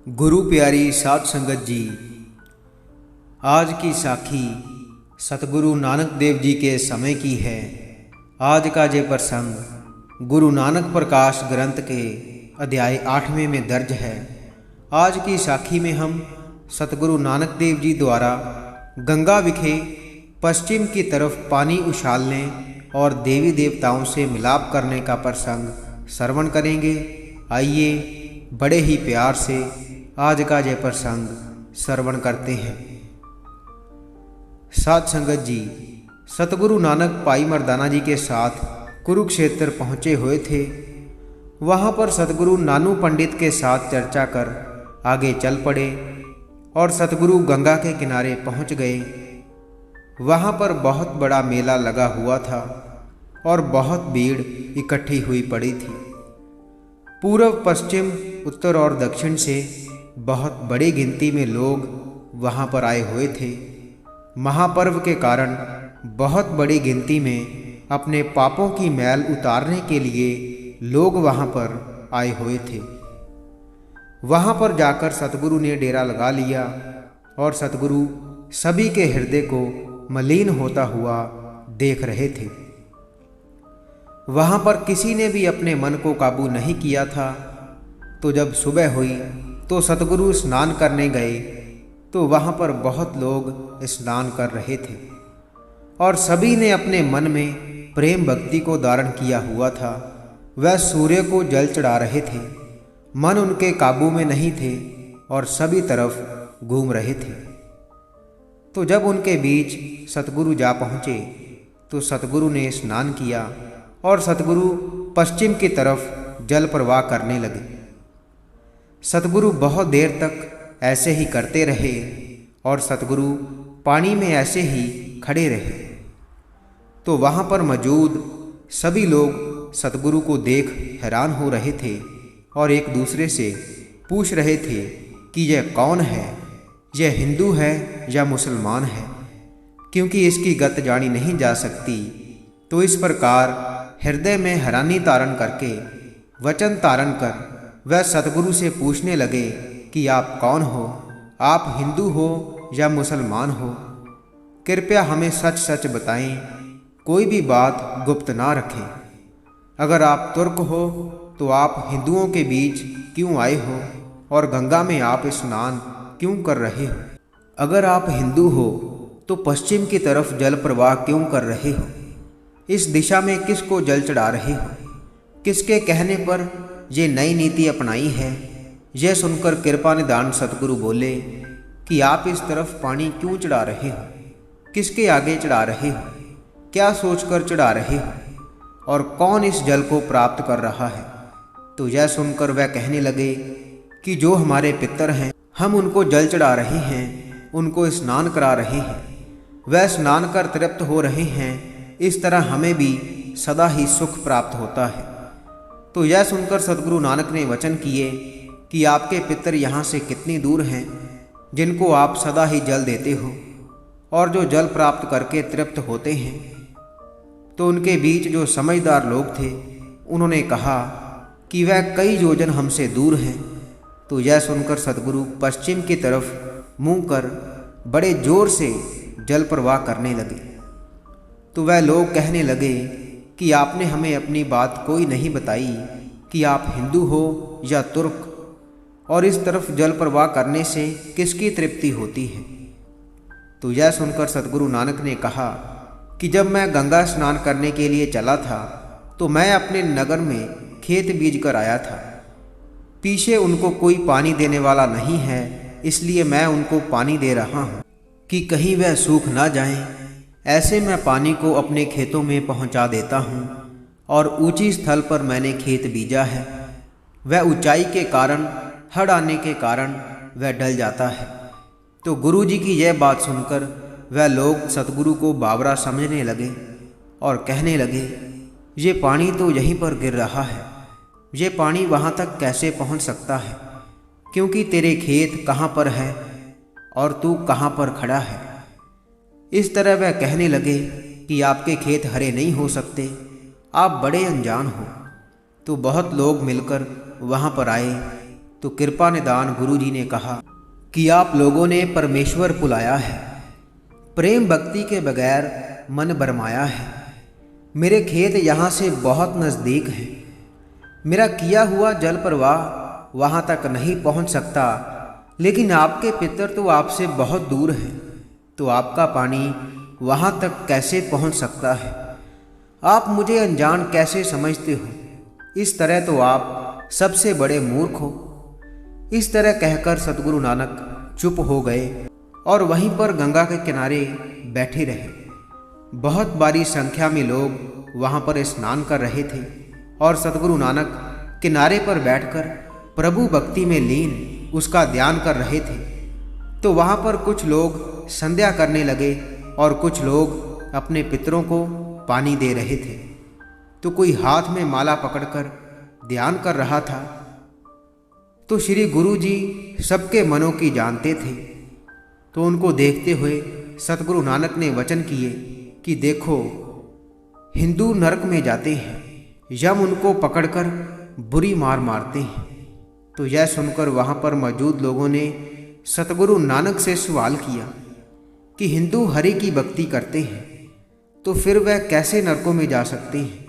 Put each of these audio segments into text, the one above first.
गुरु प्यारी साध संगत जी, आज की साखी सतगुरु नानक देव जी के समय की है। आज का ये प्रसंग गुरु नानक प्रकाश ग्रंथ के अध्याय 8वें में दर्ज है। आज की साखी में हम सतगुरु नानक देव जी द्वारा गंगा विखे पश्चिम की तरफ पानी उछालने और देवी देवताओं से मिलाप करने का प्रसंग श्रवण करेंगे। आइए बड़े ही प्यार से आज का यह प्रसंग श्रवण करते हैं। साध संगत जी, सतगुरु नानक पाई मर्दाना जी के साथ कुरुक्षेत्र पहुँचे हुए थे। वहाँ पर सतगुरु नानू पंडित के साथ चर्चा कर आगे चल पड़े और सतगुरु गंगा के किनारे पहुँच गए। वहाँ पर बहुत बड़ा मेला लगा हुआ था और बहुत भीड़ इकट्ठी हुई पड़ी थी। पूर्व, पश्चिम, उत्तर और दक्षिण से बहुत बड़ी गिनती में लोग वहाँ पर आए हुए थे। महापर्व के कारण बहुत बड़ी गिनती में अपने पापों की मैल उतारने के लिए लोग वहाँ पर आए हुए थे। वहाँ पर जाकर सतगुरु ने डेरा लगा लिया और सतगुरु सभी के हृदय को मलिन होता हुआ देख रहे थे। वहाँ पर किसी ने भी अपने मन को काबू नहीं किया था। तो जब सुबह हुई तो सतगुरु स्नान करने गए तो वहाँ पर बहुत लोग स्नान कर रहे थे और सभी ने अपने मन में प्रेम भक्ति को धारण किया हुआ था। वह सूर्य को जल चढ़ा रहे थे। मन उनके काबू में नहीं थे और सभी तरफ घूम रहे थे। तो जब उनके बीच सतगुरु जा पहुँचे तो सतगुरु ने स्नान किया और सतगुरु पश्चिम की तरफ जल प्रवाह करने लगे। सतगुरु बहुत देर तक ऐसे ही करते रहे और सतगुरु पानी में ऐसे ही खड़े रहे। तो वहाँ पर मौजूद सभी लोग सतगुरु को देख हैरान हो रहे थे और एक दूसरे से पूछ रहे थे कि यह कौन है, यह हिंदू है या मुसलमान है, क्योंकि इसकी गत जानी नहीं जा सकती। तो इस प्रकार हृदय में हैरानी धारण करके वचन धारण कर वह सतगुरु से पूछने लगे कि आप कौन हो, आप हिंदू हो या मुसलमान हो, कृपया हमें सच सच बताएं, कोई भी बात गुप्त ना रखें। अगर आप तुर्क हो तो आप हिंदुओं के बीच क्यों आए हो और गंगा में आप स्नान क्यों कर रहे हो? अगर आप हिंदू हो तो पश्चिम की तरफ जल प्रवाह क्यों कर रहे हो? इस दिशा में किसको जल चढ़ा रहे हो? किसके कहने पर ये नई नीति अपनाई है? यह सुनकर कृपा निधान सतगुरु बोले कि आप इस तरफ पानी क्यों चढ़ा रहे हो, किसके आगे चढ़ा रहे हो, क्या सोचकर चढ़ा रहे हो और कौन इस जल को प्राप्त कर रहा है? तो यह सुनकर वह कहने लगे कि जो हमारे पितर हैं, हम उनको जल चढ़ा रहे हैं, उनको स्नान करा रहे हैं, वह स्नान कर तृप्त हो रहे हैं। इस तरह हमें भी सदा ही सुख प्राप्त होता है। तो यह सुनकर सतगुरु नानक ने वचन किए कि आपके पितर यहाँ से कितनी दूर हैं, जिनको आप सदा ही जल देते हो और जो जल प्राप्त करके तृप्त होते हैं। तो उनके बीच जो समझदार लोग थे उन्होंने कहा कि वह कई योजन हमसे दूर हैं। तो यह सुनकर सतगुरु पश्चिम की तरफ मुँह कर बड़े जोर से जल प्रवाह करने लगे। तो वह लोग कहने लगे कि आपने हमें अपनी बात कोई नहीं बताई कि आप हिंदू हो या तुर्क, और इस तरफ जल प्रवाह करने से किसकी तृप्ति होती है? तो यह सुनकर सतगुरु नानक ने कहा कि जब मैं गंगा स्नान करने के लिए चला था तो मैं अपने नगर में खेत बीज कर आया था। पीछे उनको कोई पानी देने वाला नहीं है, इसलिए मैं उनको पानी दे रहा हूँ कि कहीं वह सूख ना जाएं। ऐसे मैं पानी को अपने खेतों में पहुंचा देता हूं और ऊंची स्थल पर मैंने खेत बीजा है। वह ऊंचाई के कारण, हड़ आने के कारण वह डल जाता है। तो गुरु जी की यह बात सुनकर वह लोग सतगुरु को बावरा समझने लगे और कहने लगे, ये पानी तो यहीं पर गिर रहा है, ये पानी वहाँ तक कैसे पहुँच सकता है, क्योंकि तेरे खेत कहाँ पर है और तू कहाँ पर खड़ा है। इस तरह वह कहने लगे कि आपके खेत हरे नहीं हो सकते, आप बड़े अनजान हो। तो बहुत लोग मिलकर वहाँ पर आए तो कृपा निदान गुरुजी ने कहा कि आप लोगों ने परमेश्वर बुलाया है, प्रेम भक्ति के बगैर मन भरमाया है। मेरे खेत यहाँ से बहुत नज़दीक हैं, मेरा किया हुआ जल प्रवाह वहाँ तक नहीं पहुँच सकता, लेकिन आपके पितर तो आपसे बहुत दूर हैं, तो आपका पानी वहाँ तक कैसे पहुँच सकता है? आप मुझे अनजान कैसे समझते हो? इस तरह तो आप सबसे बड़े मूर्ख हो। इस तरह कहकर सतगुरु नानक चुप हो गए और वहीं पर गंगा के किनारे बैठे रहे। बहुत भारी संख्या में लोग वहाँ पर स्नान कर रहे थे और सतगुरु नानक किनारे पर बैठकर प्रभु भक्ति में लीन उसका ध्यान कर रहे थे। तो वहाँ पर कुछ लोग संध्या करने लगे और कुछ लोग अपने पितरों को पानी दे रहे थे। तो कोई हाथ में माला पकड़कर ध्यान कर रहा था। तो श्री गुरु जी सबके मनों की जानते थे। तो उनको देखते हुए सतगुरु नानक ने वचन किए कि देखो, हिंदू नरक में जाते हैं, यम उनको पकड़कर बुरी मार मारते हैं। तो यह सुनकर वहाँ पर मौजूद लोगों ने सतगुरु नानक से सवाल किया कि हिंदू हरि की भक्ति करते हैं तो फिर वह कैसे नरकों में जा सकते हैं?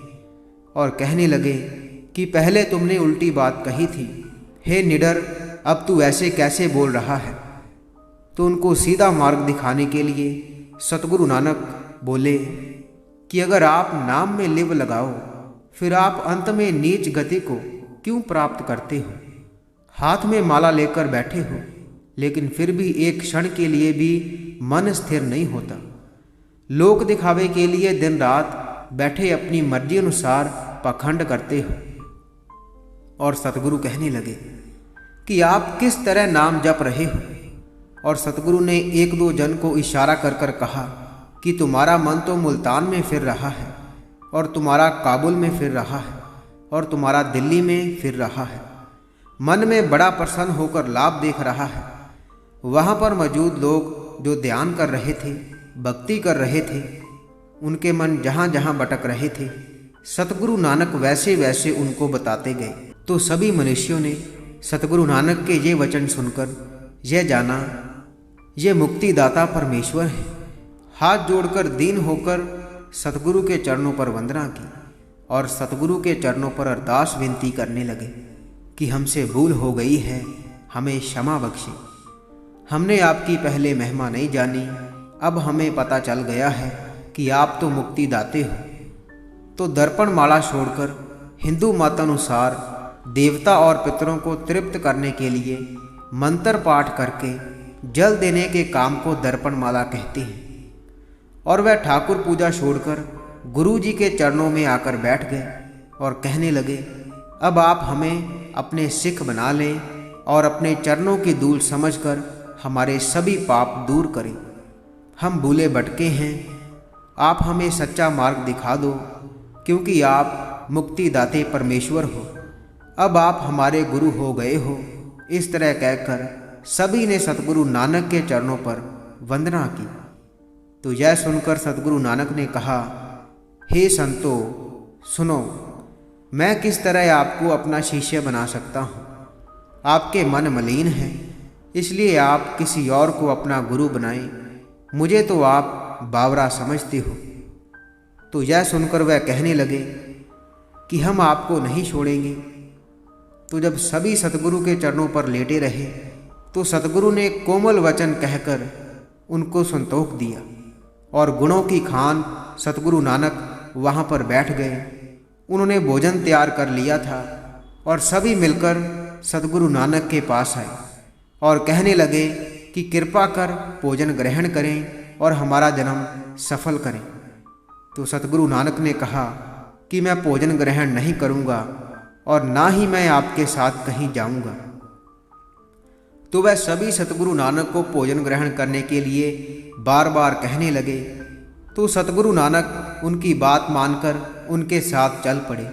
और कहने लगे कि पहले तुमने उल्टी बात कही थी, हे निडर, अब तू ऐसे कैसे बोल रहा है? तो उनको सीधा मार्ग दिखाने के लिए सतगुरु नानक बोले कि अगर आप नाम में लिव लगाओ फिर आप अंत में नीच गति को क्यों प्राप्त करते हो? हाथ में माला लेकर बैठे हो, लेकिन फिर भी एक क्षण के लिए भी मन स्थिर नहीं होता। लोक दिखावे के लिए दिन रात बैठे अपनी मर्जी अनुसार पाखंड करते हो। और सतगुरु कहने लगे कि आप किस तरह नाम जप रहे हो? और सतगुरु ने एक दो जन को इशारा कर कर कहा कि तुम्हारा मन तो मुल्तान में फिर रहा है, और तुम्हारा काबुल में फिर रहा है, और तुम्हारा दिल्ली में फिर रहा है। मन में बड़ा प्रसन्न होकर लाभ देख रहा है। वहाँ पर मौजूद लोग जो ध्यान कर रहे थे, भक्ति कर रहे थे, उनके मन जहाँ जहाँ भटक रहे थे, सतगुरु नानक वैसे वैसे उनको बताते गए। तो सभी मनुष्यों ने सतगुरु नानक के ये वचन सुनकर यह जाना, ये मुक्तिदाता परमेश्वर है। हाथ जोड़कर दीन होकर सतगुरु के चरणों पर वंदना की और सतगुरु के चरणों पर अरदास विनती करने लगे कि हमसे भूल हो गई है, हमें क्षमा बख्शे। हमने आपकी पहले महिमा नहीं जानी, अब हमें पता चल गया है कि आप तो मुक्तिदाते हो। तो दर्पण माला छोड़कर हिंदू मतानुसार देवता और पितरों को तृप्त करने के लिए मंत्र पाठ करके जल देने के काम को दर्पण माला कहते हैं। और वह ठाकुर पूजा छोड़कर गुरु जी के चरणों में आकर बैठ गए और कहने लगे, अब आप हमें अपने सिख बना लें और अपने चरणों की धूल समझकर हमारे सभी पाप दूर करें। हम भूले भटके हैं, आप हमें सच्चा मार्ग दिखा दो, क्योंकि आप मुक्तिदाते परमेश्वर हो। अब आप हमारे गुरु हो गए हो। इस तरह कहकर सभी ने सतगुरु नानक के चरणों पर वंदना की। तो यह सुनकर सतगुरु नानक ने कहा, हे संतो, सुनो, मैं किस तरह आपको अपना शिष्य बना सकता हूँ? आपके मन मलिन हैं, इसलिए आप किसी और को अपना गुरु बनाएं। मुझे तो आप बावरा समझते हो। तो यह सुनकर वह कहने लगे कि हम आपको नहीं छोड़ेंगे। तो जब सभी सतगुरु के चरणों पर लेटे रहे तो सतगुरु ने कोमल वचन कहकर उनको संतोष दिया और गुणों की खान सतगुरु नानक वहाँ पर बैठ गए। उन्होंने भोजन तैयार कर लिया था और सभी मिलकर सतगुरु नानक के पास आए और कहने लगे कि कृपा कर भोजन ग्रहण करें और हमारा जन्म सफल करें। तो सतगुरु नानक ने कहा कि मैं भोजन ग्रहण नहीं करूँगा और ना ही मैं आपके साथ कहीं जाऊँगा। तो वह सभी सतगुरु नानक को भोजन ग्रहण करने के लिए बार बार कहने लगे। तो सतगुरु नानक उनकी बात मानकर उनके साथ चल पड़े।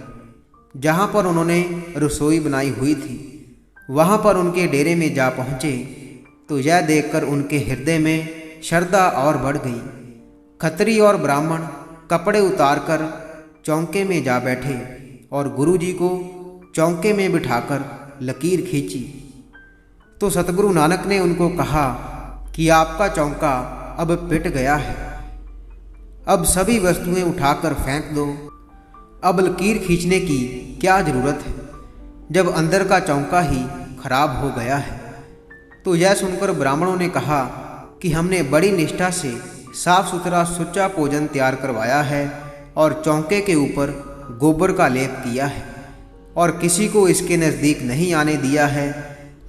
जहाँ पर उन्होंने रसोई बनाई हुई थी वहाँ पर उनके डेरे में जा पहुँचे। तो यह देखकर उनके हृदय में श्रद्धा और बढ़ गई। खत्री और ब्राह्मण कपड़े उतारकर चौके में जा बैठे और गुरुजी को चौके में बिठाकर लकीर खींची तो सतगुरु नानक ने उनको कहा कि आपका चौका अब पिट गया है, अब सभी वस्तुएं उठाकर फेंक दो। अब लकीर खींचने की क्या ज़रूरत है जब अंदर का चौका ही खराब हो गया है। तो यह सुनकर ब्राह्मणों ने कहा कि हमने बड़ी निष्ठा से साफ सुथरा सुच्चा भोजन तैयार करवाया है और चौके के ऊपर गोबर का लेप किया है और किसी को इसके नज़दीक नहीं आने दिया है।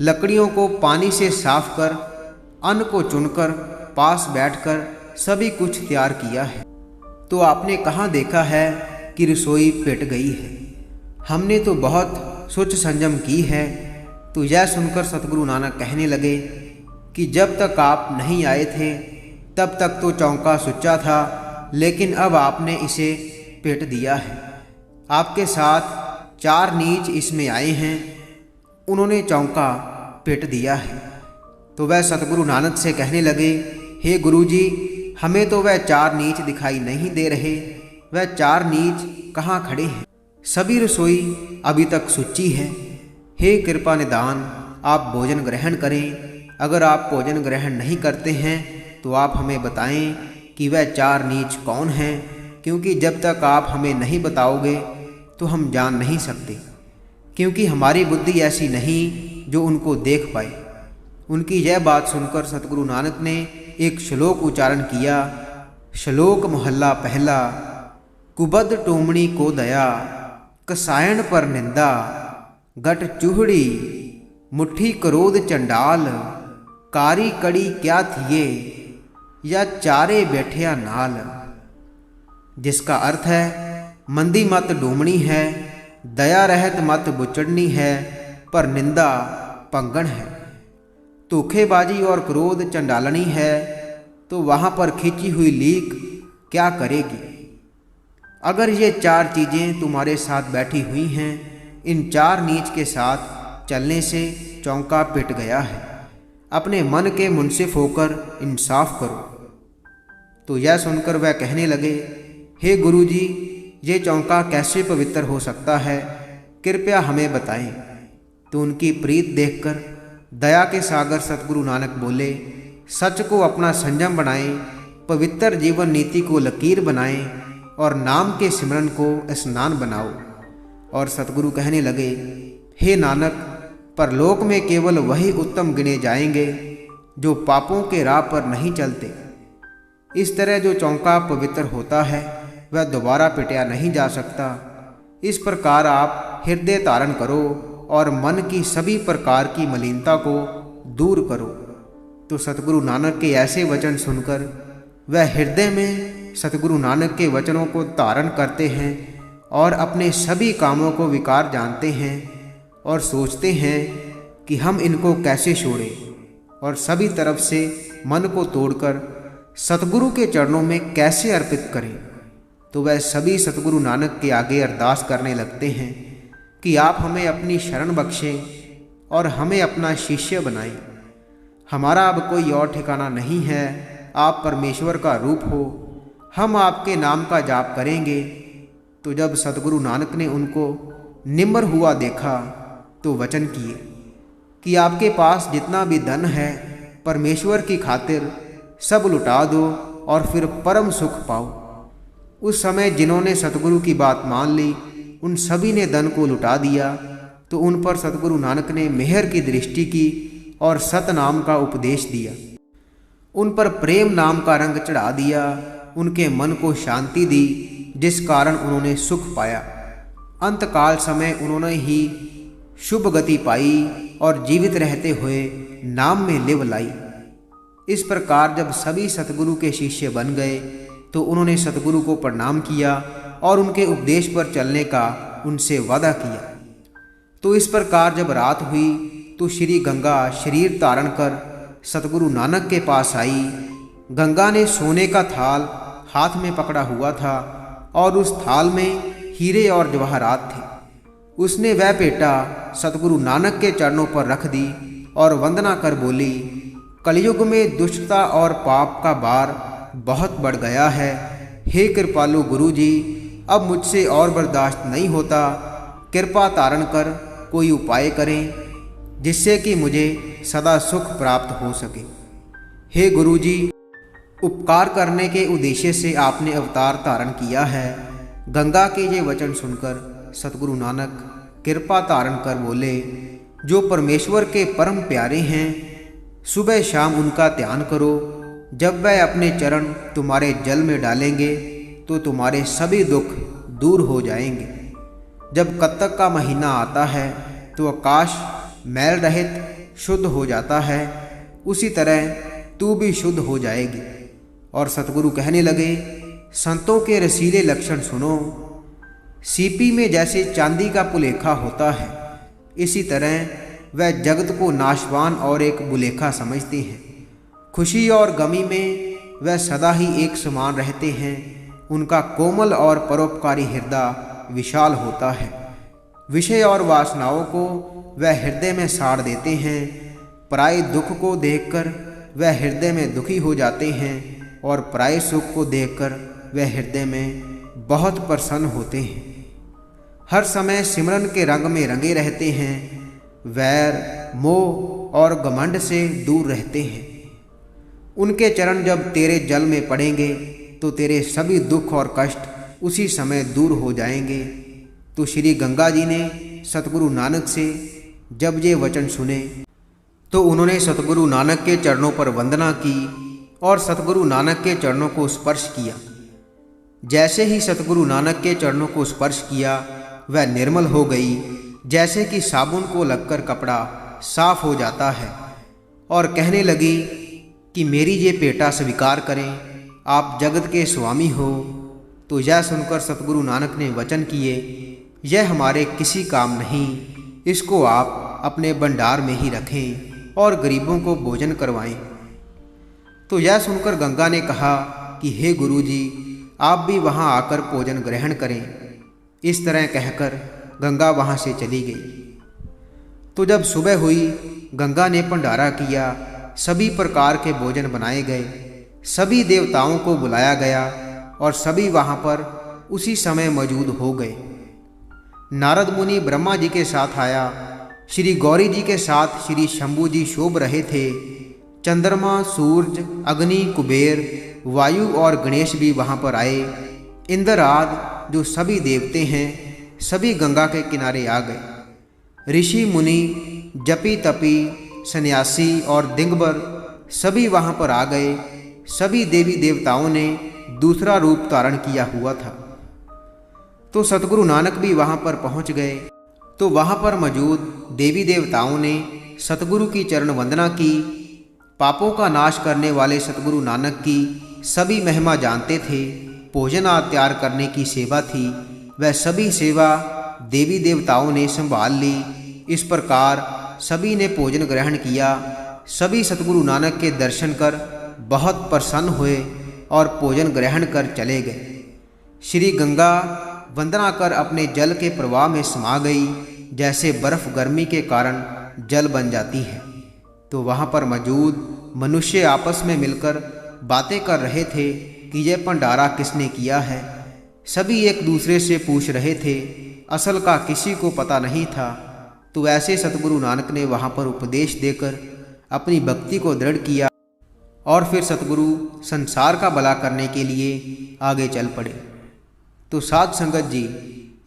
लकड़ियों को पानी से साफ कर, अन्न को चुनकर पास बैठकर सभी कुछ तैयार किया है। तो आपने कहाँ देखा है कि रसोई पिट गई है? हमने तो बहुत सोच संजम की है। तो यह सुनकर सतगुरु नानक कहने लगे कि जब तक आप नहीं आए थे तब तक तो चौका सुच्चा था, लेकिन अब आपने इसे पिट दिया है। आपके साथ 4 नीच इसमें आए हैं, उन्होंने चौका पिट दिया है। तो वह सतगुरु नानक से कहने लगे, हे गुरुजी, हमें तो वह 4 नीच दिखाई नहीं दे रहे। वह 4 नीच कहाँ खड़े हैं? सभी रसोई अभी तक सुच्ची है। हे कृपा निदान, आप भोजन ग्रहण करें। अगर आप भोजन ग्रहण नहीं करते हैं तो आप हमें बताएं कि वह 4 नीच कौन हैं, क्योंकि जब तक आप हमें नहीं बताओगे तो हम जान नहीं सकते, क्योंकि हमारी बुद्धि ऐसी नहीं जो उनको देख पाए। उनकी यह बात सुनकर सतगुरु नानक ने एक श्लोक उच्चारण किया। श्लोक मोहल्ला पहला। कुबद टोमणी को दया, कसायण पर निंदा, गट चूहड़ी, मुट्ठी क्रोध चंडाल, कारी कड़ी क्या थिए, या चारे बैठिया नाल। जिसका अर्थ है, मंदी मत डूमणी है, दया रहत मत बुचड़नी है, पर निंदा पंगण है। धोखेबाजी और क्रोध चंडालनी है, तो वहाँ पर खींची हुई लीक क्या करेगी? अगर ये 4 चीज़ें तुम्हारे साथ बैठी हुई हैं, इन 4 नीच के साथ चलने से चौका पिट गया है। अपने मन के मुंसिफ होकर इंसाफ करो। तो यह सुनकर वह कहने लगे, हे गुरुजी, ये चौका कैसे पवित्र हो सकता है? कृपया हमें बताएं। तो उनकी प्रीत देखकर दया के सागर सतगुरु नानक बोले, सच को अपना संयम बनाएं, पवित्र जीवन नीति को लकीर बनाएं और नाम के सिमरन को स्नान बनाओ। और सतगुरु कहने लगे, हे नानक, परलोक में केवल वही उत्तम गिने जाएंगे जो पापों के राह पर नहीं चलते। इस तरह जो चौका पवित्र होता है वह दोबारा पिटाया नहीं जा सकता। इस प्रकार आप हृदय धारण करो और मन की सभी प्रकार की मलिनता को दूर करो। तो सतगुरु नानक के ऐसे वचन सुनकर वह हृदय में सतगुरु नानक के वचनों को धारण करते हैं और अपने सभी कामों को विकार जानते हैं और सोचते हैं कि हम इनको कैसे छोड़ें, और सभी तरफ से मन को तोड़कर सतगुरु के चरणों में कैसे अर्पित करें। तो वह सभी सतगुरु नानक के आगे अरदास करने लगते हैं कि आप हमें अपनी शरण बख्शें और हमें अपना शिष्य बनाएं। हमारा अब कोई और ठिकाना नहीं है, आप परमेश्वर का रूप हो, हम आपके नाम का जाप करेंगे। तो जब सतगुरु नानक ने उनको निम्र हुआ देखा तो वचन किए कि आपके पास जितना भी धन है परमेश्वर की खातिर सब लुटा दो और फिर परम सुख पाओ। उस समय जिन्होंने सतगुरु की बात मान ली उन सभी ने धन को लुटा दिया। तो उन पर सतगुरु नानक ने मेहर की दृष्टि की और सतनाम का उपदेश दिया। उन पर प्रेम नाम का रंग चढ़ा दिया, उनके मन को शांति दी, जिस कारण उन्होंने सुख पाया। अंतकाल समय उन्होंने ही शुभ गति पाई और जीवित रहते हुए नाम में लिव लाई। इस प्रकार जब सभी सतगुरु के शिष्य बन गए तो उन्होंने सतगुरु को प्रणाम किया और उनके उपदेश पर चलने का उनसे वादा किया। तो इस प्रकार जब रात हुई तो श्री गंगा शरीर धारण कर सतगुरु नानक के पास आई। गंगा ने सोने का थाल हाथ में पकड़ा हुआ था और उस थाल में हीरे और जवाहरात थे। उसने वह पेटा सतगुरु नानक के चरणों पर रख दी और वंदना कर बोली, कलयुग में दुष्टता और पाप का भार बहुत बढ़ गया है। हे कृपालु गुरु जी, अब मुझसे और बर्दाश्त नहीं होता, कृपा तारण कर कोई उपाय करें। जिससे कि मुझे सदा सुख प्राप्त हो सके। हे गुरुजी, उपकार करने के उद्देश्य से आपने अवतार धारण किया है। गंगा के ये वचन सुनकर सतगुरु नानक कृपा धारण कर बोले, जो परमेश्वर के परम प्यारे हैं, सुबह शाम उनका ध्यान करो। जब वह अपने चरण तुम्हारे जल में डालेंगे तो तुम्हारे सभी दुख दूर हो जाएंगे। जब कत्तक का महीना आता है तो आकाश मैल रहित शुद्ध हो जाता है, उसी तरह तू भी शुद्ध हो जाएगी। और सतगुरु कहने लगे, संतों के रसीले लक्षण सुनो। सीपी में जैसे चांदी का पुलेखा होता है, इसी तरह वह जगत को नाशवान और एक बुलेखा समझते हैं। खुशी और गमी में वह सदा ही एक समान रहते हैं। उनका कोमल और परोपकारी हृदय विशाल होता है। विषय और वासनाओं को वह हृदय में साड़ देते हैं। पराये दुख को देखकर वह हृदय में दुखी हो जाते हैं और पराये सुख को देखकर वह हृदय में बहुत प्रसन्न होते हैं। हर समय सिमरन के रंग में रंगे रहते हैं। वैर, मोह और घमंड से दूर रहते हैं। उनके चरण जब तेरे जल में पड़ेंगे तो तेरे सभी दुख और कष्ट उसी समय दूर हो जाएंगे। तो श्री गंगा जी ने सतगुरु नानक से जब ये वचन सुने तो उन्होंने सतगुरु नानक के चरणों पर वंदना की और सतगुरु नानक के चरणों को स्पर्श किया। जैसे ही सतगुरु नानक के चरणों को स्पर्श किया, वह निर्मल हो गई, जैसे कि साबुन को लगकर कपड़ा साफ हो जाता है। और कहने लगी कि मेरी ये पेटा स्वीकार करें, आप जगत के स्वामी हो। तो यह सुनकर सतगुरु नानक ने वचन किए, यह हमारे किसी काम नहीं, इसको आप अपने भंडार में ही रखें और गरीबों को भोजन करवाएं। तो यह सुनकर गंगा ने कहा कि हे गुरुजी, आप भी वहाँ आकर भोजन ग्रहण करें। इस तरह कहकर गंगा वहाँ से चली गई। तो जब सुबह हुई, गंगा ने भंडारा किया। सभी प्रकार के भोजन बनाए गए, सभी देवताओं को बुलाया गया और सभी वहाँ पर उसी समय मौजूद हो गए। नारद मुनि ब्रह्मा जी के साथ आया। श्री गौरी जी के साथ श्री शंभू जी शोभ रहे थे। चंद्रमा, सूरज, अग्नि, कुबेर, वायु और गणेश भी वहाँ पर आए। इंद्र आदि जो सभी देवते हैं, सभी गंगा के किनारे आ गए। ऋषि मुनि, जपी तपी, सन्यासी और दिगंबर सभी वहाँ पर आ गए। सभी देवी देवताओं ने दूसरा रूप धारण किया हुआ था। तो सतगुरु नानक भी वहाँ पर पहुँच गए। तो वहाँ पर मौजूद देवी देवताओं ने सतगुरु की चरण वंदना की। पापों का नाश करने वाले सतगुरु नानक की सभी महिमा जानते थे। भोजन आदि तैयार करने की सेवा थी, वह सभी सेवा देवी देवताओं ने संभाल ली। इस प्रकार सभी ने भोजन ग्रहण किया। सभी सतगुरु नानक के दर्शन कर बहुत प्रसन्न हुए और भोजन ग्रहण कर चले गए। श्री गंगा वंदना कर अपने जल के प्रवाह में समा गई, जैसे बर्फ गर्मी के कारण जल बन जाती है। तो वहाँ पर मौजूद मनुष्य आपस में मिलकर बातें कर रहे थे कि यह भंडारा किसने किया है। सभी एक दूसरे से पूछ रहे थे, असल का किसी को पता नहीं था। तो ऐसे सतगुरु नानक ने वहाँ पर उपदेश देकर अपनी भक्ति को दृढ़ किया और फिर सतगुरु संसार का भला करने के लिए आगे चल पड़े। तो साध संगत जी,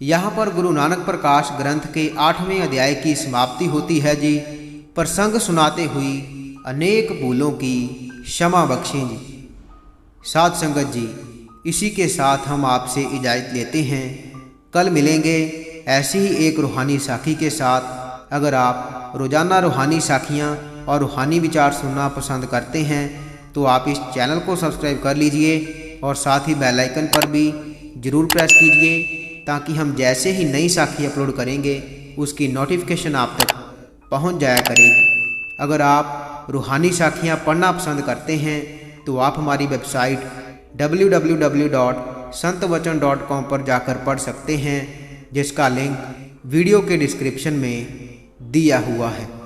यहाँ पर गुरु नानक प्रकाश ग्रंथ के 8वें अध्याय की समाप्ति होती है जी। प्रसंग सुनाते हुई अनेक भूलों की क्षमा बख्शें जी। साध संगत जी, इसी के साथ हम आपसे इजाज़त लेते हैं। कल मिलेंगे ऐसी ही एक रूहानी साखी के साथ। अगर आप रोज़ाना रूहानी साखियाँ और रूहानी विचार सुनना पसंद करते हैं तो आप इस चैनल को सब्सक्राइब कर लीजिए और साथ ही बेल आइकन पर भी ज़रूर प्रेस कीजिए, ताकि हम जैसे ही नई साखी अपलोड करेंगे उसकी नोटिफिकेशन आप तक पहुंच जाया करेगी। अगर आप रूहानी साखियाँ पढ़ना पसंद करते हैं तो आप हमारी वेबसाइट www.santwachan.com पर जाकर पढ़ सकते हैं, जिसका लिंक वीडियो के डिस्क्रिप्शन में दिया हुआ है।